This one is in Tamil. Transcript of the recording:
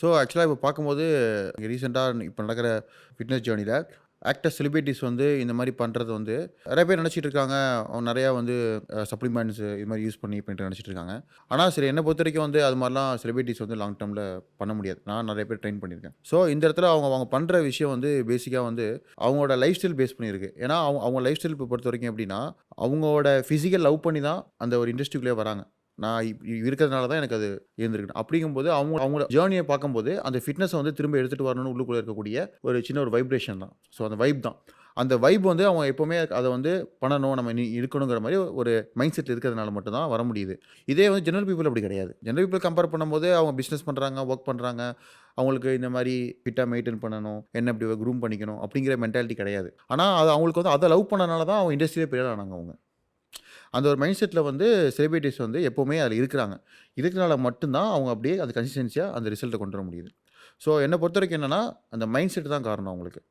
ஸோ ஆக்சுவலா இப்ப பார்க்கும்போது ரீசென்ட்டா இப்ப நடக்கிற ஃபிட்னஸ் ஜர்னில ஆக்டர்ஸ், செலிபிரிட்டீஸ் வந்து இந்த மாரி பண்றது வந்து நெறைய பேர் நெனச்சிட்டு இருக்காங்க. அவங்க நெறையா வந்து சப்ளிமெண்ட்ஸ் இது மாரி யூஸ் பண்ணிட்டு நெனச்சிட்டு இருக்காங்க. ஆனா சரி என்ன பொறுத்தவரைக்கும் வந்து அது மாரிலாம் செலிபிரிட்டீஸ் வந்து லாங் டெர்ம்ல பண்ண முடியாது. நான் நெறைய பேர் ட்ரெயின் பண்ணியிருக்கேன். ஸோ இந்த இடத்துல அவங்க அவங்க பண்ற விஷயம் வந்து பேசிக்கா வந்து அவங்களோட லைஃப் ஸ்டைல் பேஸ் பண்ணியிருக்கு. ஏன்னா அவங்க லைஃப் ஸ்டைல் இப்ப பொறுத்தவரைக்கும் எப்படின்னா, அவங்களோட பிசிக்கல் லவ் பண்ணி தான் அந்த ஒரு இண்டஸ்ட்ரிக்குள்ளயே வராங்க. நான் இருக்கிறதுனால தான் எனக்கு அது இருந்திருக்கு. அப்படிங்கும்போது அவங்களோட ஜர்னிய பார்க்கும்போது, அந்த ஃபிட்னஸ வந்து திரும்ப எடுத்துட்டு வரணும்னு உள்ளுக்குள்ள இருக்கக்கூடிய ஒரு சின்ன ஒரு வைப்ரேஷன் தான். ஸோ அந்த வைப் தான். அந்த வைப் வந்து அவங்க எப்பவுமே அத வந்து பண்ணணும், நம்ம இருக்கணுங்கிற மாரி ஒரு மைண்ட் செட் இருக்கிறதுனால மட்டும் தான் வர முடியுது. இதே வந்து ஜெனரல் பீப்பிள் அப்படி கிடையாது. ஜெனரல் பீப்பிள் கம்பேர் பண்ணும்போது அவங்க பிசினஸ் பண்றாங்க, வொர்க் பண்றாங்க. அவங்களுக்கு இந்த மாரி ஃபிட்டா மெயின்டெயின் பண்ணணும், என்ன இப்படி க்ரூம் பண்ணிக்கணும் அப்படிங்கிற மென்டாலிட்டி கிடையாது. ஆனா அது அவங்களுக்கு வந்து அத லவ் பண்ணனால தான் அவங்க இண்டஸ்ட்ரியிலே பெரிய ஆள் ஆனாங்க அவங்க. அந்த ஒரு மைண்ட் செட்ல வந்து செலிபிரிட்டீஸ் வந்து எப்பவுமே அதில இருக்கிறாங்க. இருக்கிறனால மட்டும் தான் அவங்க அப்படியே அது கன்சிஸ்டன்ஸியா அந்த ரிசல்ட்ட கொண்டு வர முடியுது. ஸோ என்ன பொறுத்தவரைக்கும் என்னன்னா, அந்த மைண்ட் செட் தான் காரணம் அவங்களுக்கு.